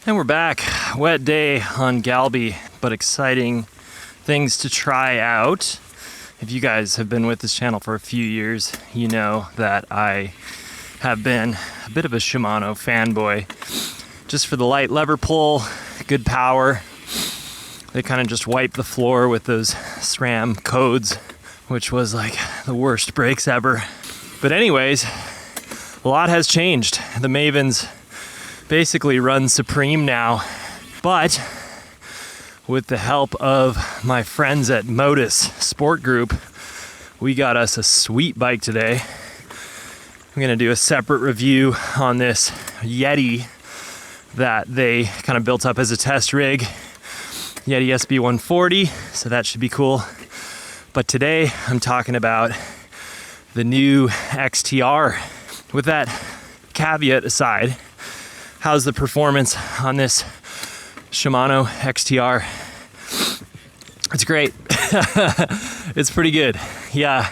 And we're back. Wet day on Galby, but exciting things to try out. If you guys have been with this channel for a few years, you know that I have been a bit of a Shimano fanboy. Just for the light lever pull, good power. They kind of just wiped the floor with those SRAM codes, which was like the worst brakes ever. But anyways, a lot has changed. The Mavens basically run supreme now, but with the help of my friends at Modus Sport Group, we got us a sweet bike today. I'm gonna do a separate review on this Yeti that they kind of built up as a test rig, Yeti SB140, so that should be cool. But today I'm talking about the new XTR. With that caveat aside, how's the performance on this Shimano XTR? It's great. It's pretty good. Yeah.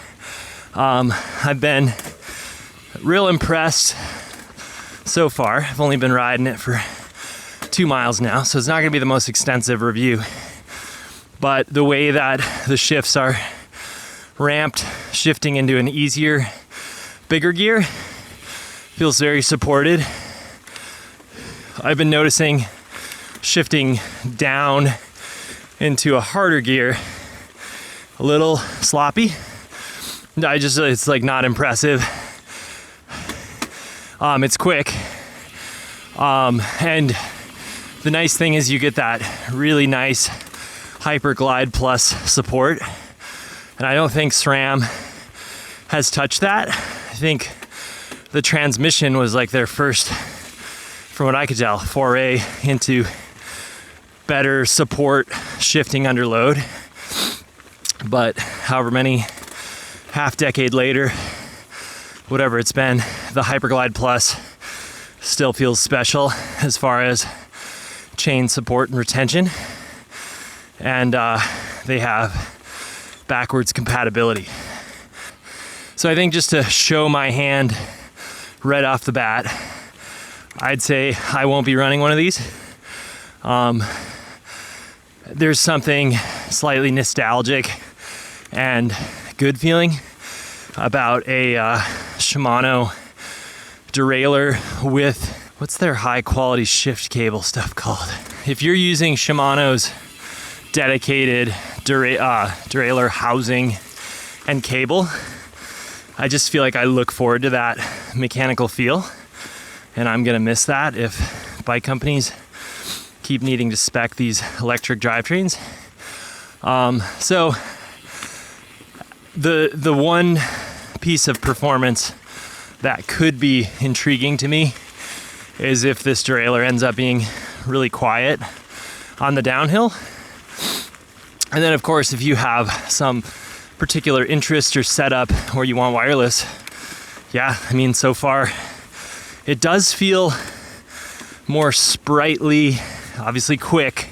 I've been real impressed so far. I've only been riding it for 2 miles now, so it's not gonna be the most extensive review. But the way that the shifts are ramped, shifting into an easier, bigger gear, feels very supported. I've been noticing shifting down into a harder gear, a little sloppy. It's like not impressive. It's quick. And the nice thing is you get that really nice Hyperglide plus support. And I don't think SRAM has touched that. I think the transmission was like their first, from what I could tell, foray into better support shifting under load. But however many half decade later, whatever it's been, the Hyperglide Plus still feels special as far as chain support and retention. And they have backwards compatibility. So I think just to show my hand right off the bat, I'd say I won't be running one of these. There's something slightly nostalgic and good feeling about a Shimano derailleur with, what's their high quality shift cable stuff called? If you're using Shimano's dedicated derailleur housing and cable, I just feel like I look forward to that mechanical feel. And I'm gonna miss that if bike companies keep needing to spec these electric drivetrains. So the one piece of performance that could be intriguing to me is if this derailleur ends up being really quiet on the downhill. And then of course, if you have some particular interest or setup where you want wireless, yeah, I mean, so far it does feel more sprightly, obviously quick.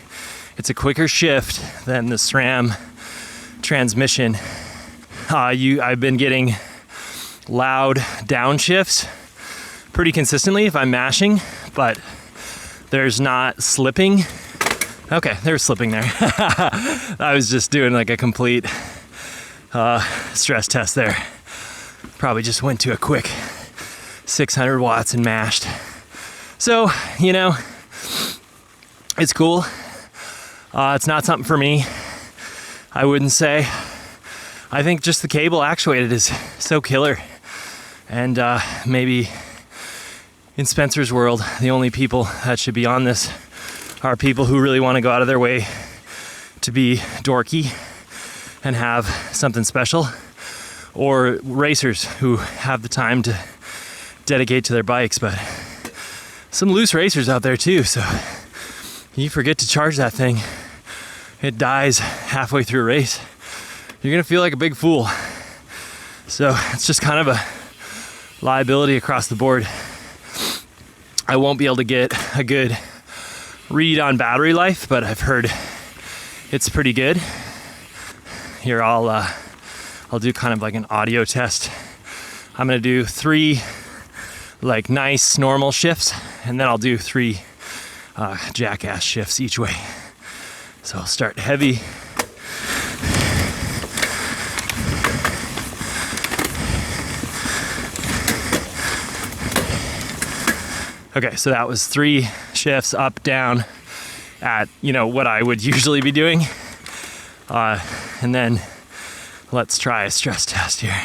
It's a quicker shift than the SRAM transmission. I've been getting loud downshifts pretty consistently if I'm mashing, but there's not slipping. Okay, there's slipping there. I was just doing like a complete stress test there. Probably just went to a quick 600 watts and mashed. So, you know, it's cool. It's not something for me, I wouldn't say. I think just the cable actuated is so killer. And maybe in Spencer's world, the only people that should be on this are people who really want to go out of their way to be dorky and have something special, or racers who have the time to dedicate to their bikes. But some loose racers out there too, so you forget to charge that thing, it dies halfway through a race, you're gonna feel like a big fool. So it's just kind of a liability across the board. I won't be able to get a good read on battery life, but I've heard it's pretty good. Here, I'll do kind of like an audio test. I'm gonna do 3 like nice normal shifts, and then I'll do 3 jackass shifts each way. So I'll start heavy. Okay, so that was 3 shifts up, down at, what I would usually be doing. And then let's try a stress test here.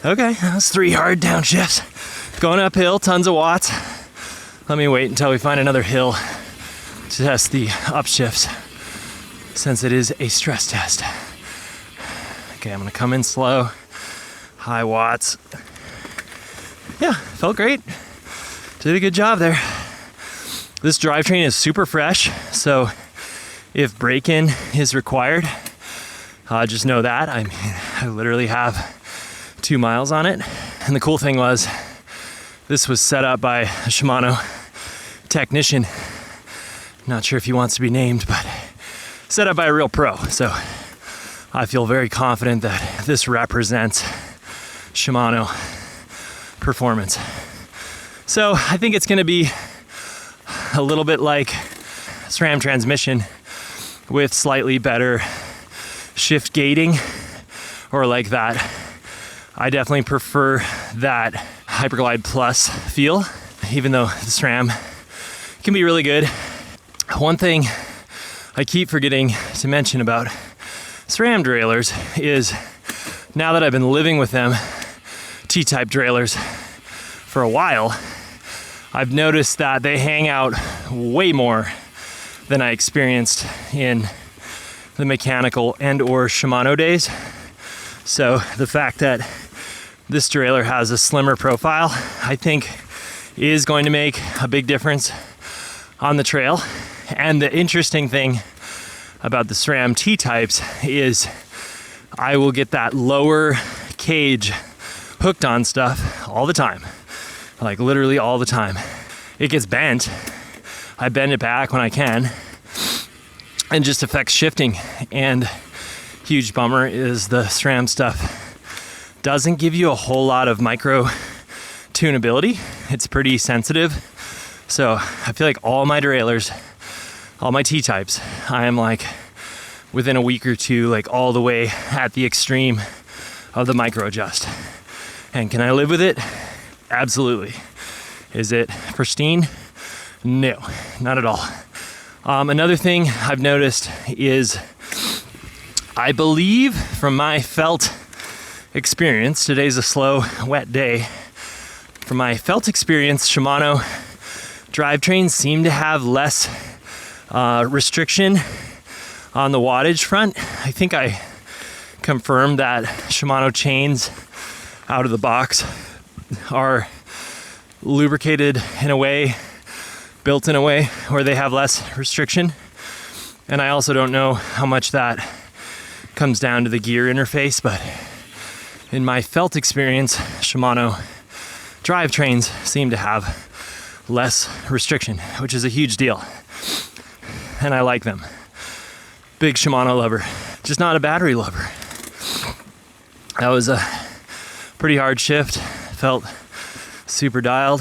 Okay, that was 3 hard down shifts. Going uphill, tons of watts. Let me wait until we find another hill to test the up shifts, since it is a stress test. Okay, I'm gonna come in slow, high watts. Yeah, felt great. Did a good job there. This drivetrain is super fresh, so if break-in is required, just know that. I mean, I literally have 2 miles on it. And the cool thing was, this was set up by a Shimano technician. Not sure if he wants to be named, but set up by a real pro. So I feel very confident that this represents Shimano performance. So I think it's gonna be a little bit like SRAM transmission with slightly better shift gating, or like that. I definitely prefer that Hyperglide Plus feel, even though the SRAM can be really good. One thing I keep forgetting to mention about SRAM derailleurs is, now that I've been living with them, T-type derailleurs, for a while, I've noticed that they hang out way more than I experienced in the mechanical and or Shimano days. So the fact that this derailleur has a slimmer profile, I think, is going to make a big difference on the trail. And the interesting thing about the SRAM T-types is I will get that lower cage hooked on stuff all the time. Like literally all the time. It gets bent. I bend it back when I can, and just affects shifting. And huge bummer is the SRAM stuff doesn't give you a whole lot of micro tunability. It's pretty sensitive. So I feel like all my derailleurs, all my T-types, I am like within a week or two, like all the way at the extreme of the micro adjust. And can I live with it? Absolutely. Is it pristine? No, not at all. Another thing I've noticed is, I believe from my felt experience, today's a slow, wet day. From my felt experience, Shimano drivetrains seem to have less restriction on the wattage front. I think I confirmed that Shimano chains out of the box are lubricated in a way, built in a way where they have less restriction. And I also don't know how much that comes down to the gear interface, but in my felt experience, Shimano drivetrains seem to have less restriction, which is a huge deal. And I like them. Big Shimano lover, just not a battery lover. That was a pretty hard shift, felt super dialed.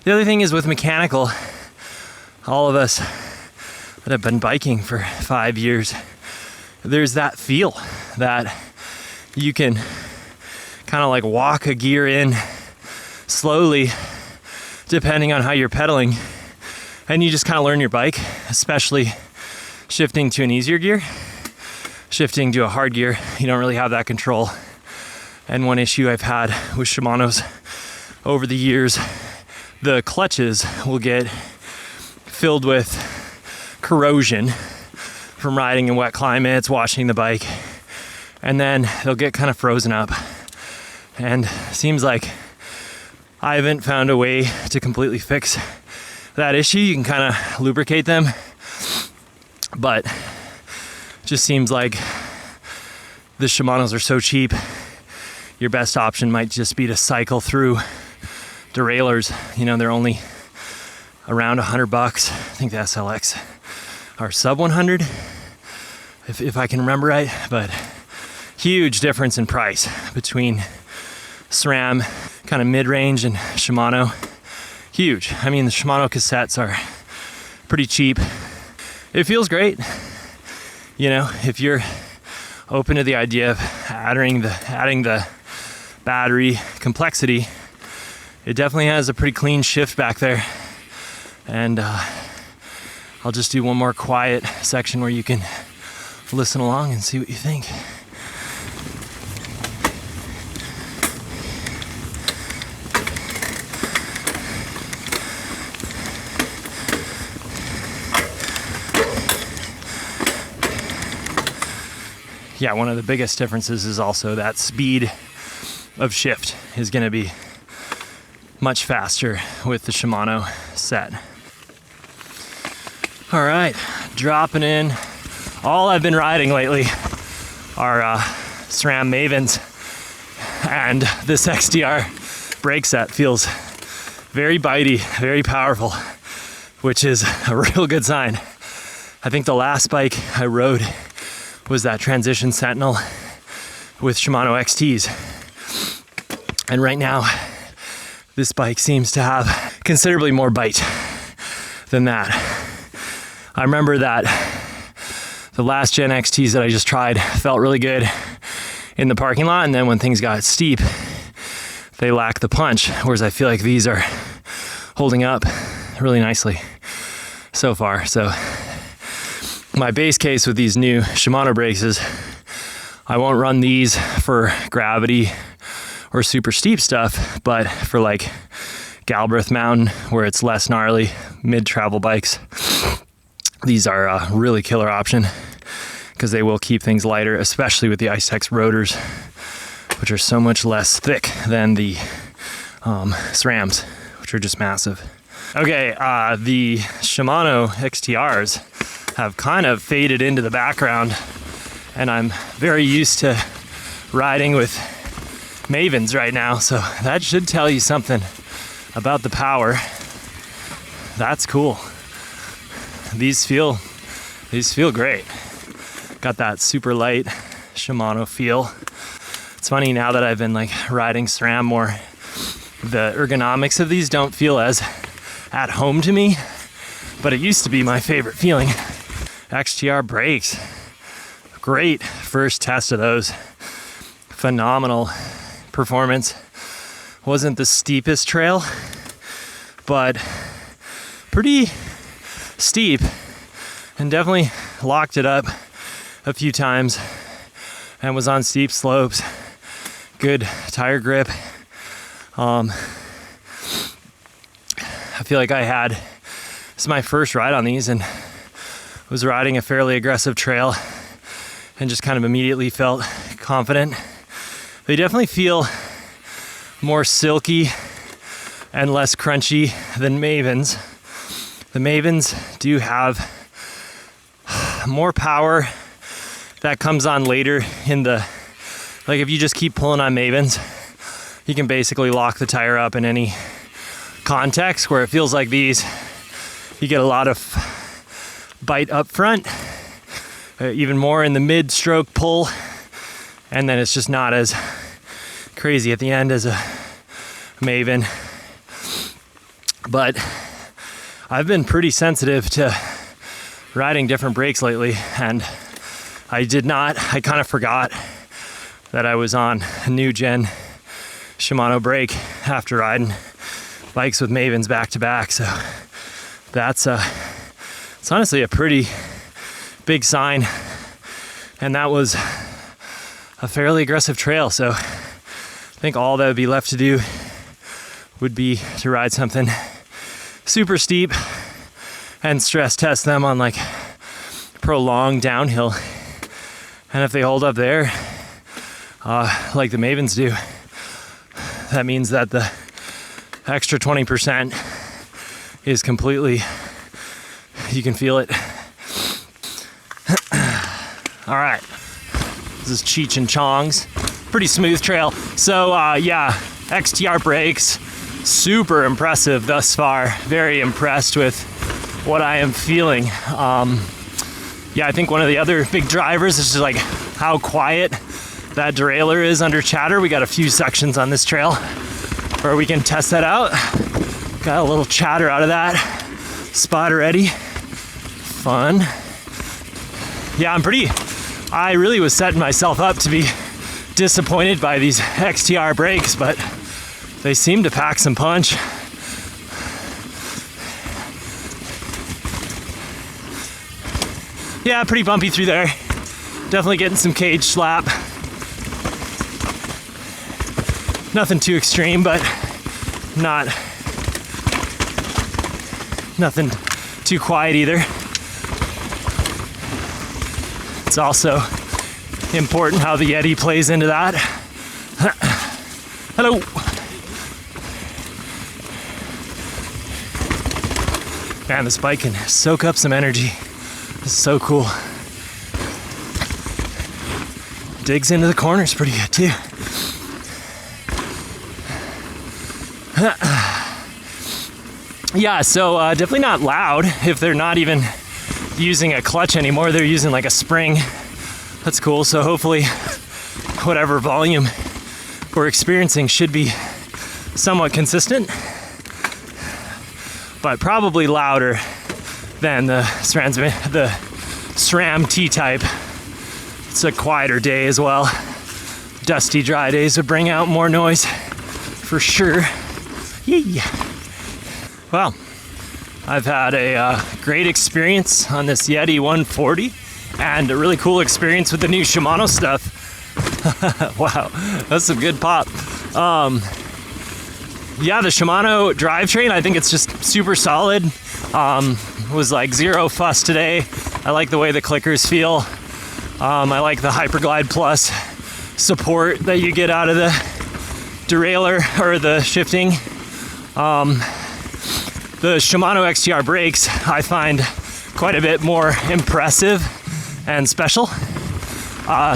The other thing is with mechanical, all of us that have been biking for 5 years, there's that feel that you can kind of like walk a gear in slowly depending on how you're pedaling, and you just kind of learn your bike, especially shifting to an easier gear. Shifting to a hard gear, you don't really have that control. And one issue I've had with Shimano's over the years, the clutches will get filled with corrosion from riding in wet climates, washing the bike, and then they'll get kind of frozen up. And seems like I haven't found a way to completely fix that issue. You can kind of lubricate them, but it just seems like the Shimanos are so cheap. Your best option might just be to cycle through derailleurs. You know, they're only around $100. I think the SLX are sub 100, if I can remember right. But huge difference in price between SRAM, kind of mid-range, and Shimano. huge. I mean, the Shimano cassettes are pretty cheap. It feels great. You know, if you're open to the idea of adding the battery complexity, it definitely has a pretty clean shift back there. And I'll just do one more quiet section where you can listen along and see what you think. Yeah, one of the biggest differences is also that speed of shift is going to be much faster with the Shimano set. All right, dropping in. All I've been riding lately are SRAM Mavens, and this XTR brake set feels very bitey, very powerful, which is a real good sign. I think the last bike I rode was that Transition Sentinel with Shimano XTs. And right now, this bike seems to have considerably more bite than that. I remember that the last gen XTs that I just tried felt really good in the parking lot, and then when things got steep, they lack the punch, whereas I feel like these are holding up really nicely so far. So my base case with these new Shimano brakes is I won't run these for gravity or super steep stuff, but for like Galbraith Mountain, where it's less gnarly, mid-travel bikes, these are a really killer option because they will keep things lighter, especially with the Ice-Tex rotors, which are so much less thick than the SRAMs, which are just massive. Okay, the Shimano XTRs have kind of faded into the background, and I'm very used to riding with Mavens right now, so that should tell you something about the power. That's cool. These feel great. Got that super light Shimano feel. It's funny now that I've been like riding SRAM more, the ergonomics of these don't feel as at home to me, but it used to be my favorite feeling. XTR brakes, great first test of those. Phenomenal performance. Wasn't the steepest trail, but pretty steep, and definitely locked it up a few times and was on steep slopes. Good tire grip. I feel like this is my first ride on these, and was riding a fairly aggressive trail and just kind of immediately felt confident. They definitely feel more silky and less crunchy than Mavens. The Mavens do have more power that comes on later in the, like if you just keep pulling on Mavens, you can basically lock the tire up in any context, where it feels like these, you get a lot of bite up front, even more in the mid-stroke pull, and then it's just not as crazy at the end as a Maven. But I've been pretty sensitive to riding different brakes lately, and I kind of forgot that I was on a new gen Shimano brake after riding bikes with Mavens back to back. So that's it's honestly a pretty big sign, and that was a fairly aggressive trail. So I think all that would be left to do would be to ride something super steep and stress test them on like prolonged downhill. And if they hold up there, like the Mavens do, that means that the extra 20% is completely, you can feel it. All right, this is Cheech and Chong's. Pretty smooth trail. So yeah, XTR brakes, super impressive thus far. Very impressed with what I am feeling. Yeah, I think one of the other big drivers is just like how quiet that derailleur is under chatter. We got a few sections on this trail where we can test that out, Got a little chatter out of that spot already. Fun. Yeah, I really was setting myself up to be disappointed by these XTR brakes, but they seem to pack some punch. Yeah, pretty bumpy through there. Definitely getting some cage slap. Nothing too extreme, but nothing too quiet either. It's also important how the Yeti plays into that. Hello. Man, this bike can soak up some energy. This is so cool. Digs into the corners pretty good too. Yeah, so definitely not loud if they're not even using a clutch anymore. They're using like a spring. That's cool. So hopefully whatever volume we're experiencing should be somewhat consistent, but probably louder than the SRAM T-type. It's a quieter day as well. Dusty, dry days would bring out more noise for sure. Yeah. Well, I've had a great experience on this Yeti 140 and a really cool experience with the new Shimano stuff. Wow, that's some good pop. Yeah, the Shimano drivetrain, I think it's just super solid. Was like zero fuss today. I like the way the clickers feel. I like the Hyperglide Plus support that you get out of the derailleur or the shifting. The Shimano XTR brakes I find quite a bit more impressive and special.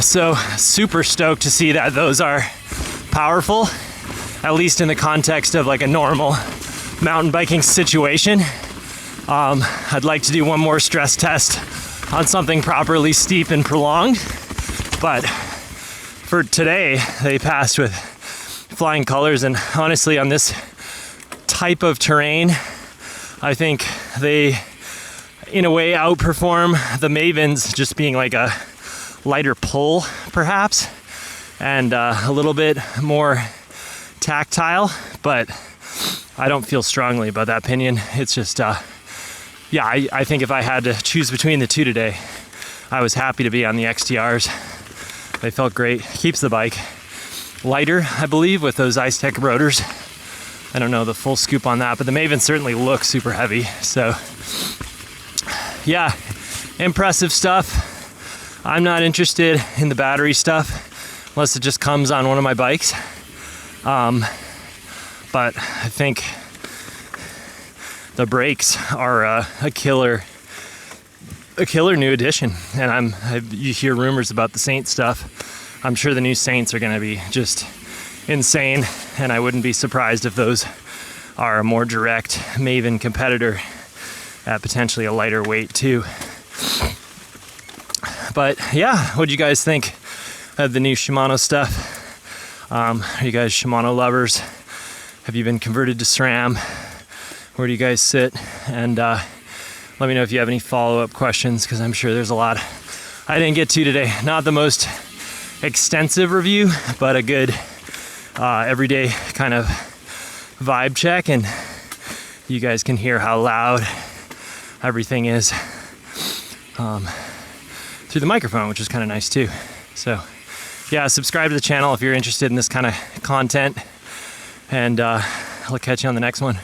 So super stoked to see that those are powerful, at least in the context of like a normal mountain biking situation. I'd like to do one more stress test on something properly steep and prolonged, but for today they passed with flying colors. And honestly, on this type of terrain, I think they in a way outperform the Mavens, just being like a lighter pull perhaps and a little bit more tactile, but I don't feel strongly about that opinion. It's just yeah, I think if I had to choose between the two today, I was happy to be on the XTRs. They felt great. Keeps the bike lighter, I believe, with those Ice Tech rotors. I don't know the full scoop on that, but the Maven certainly looks super heavy. So yeah, impressive stuff. I'm not interested in the battery stuff unless it just comes on one of my bikes. But I think the brakes are a killer new addition. And you hear rumors about the Saint stuff. I'm sure the new Saints are going to be just insane, and I wouldn't be surprised if those are a more direct Maven competitor at potentially a lighter weight too. But yeah, what do you guys think of the new Shimano stuff? Are you guys Shimano lovers? Have you been converted to SRAM? Where do you guys sit? And let me know if you have any follow-up questions, because I'm sure there's a lot I didn't get to today. Not the most extensive review, but a good everyday kind of vibe check, and you guys can hear how loud everything is through the microphone, which is kind of nice too. So yeah, subscribe to the channel if you're interested in this kind of content, and I'll catch you on the next one.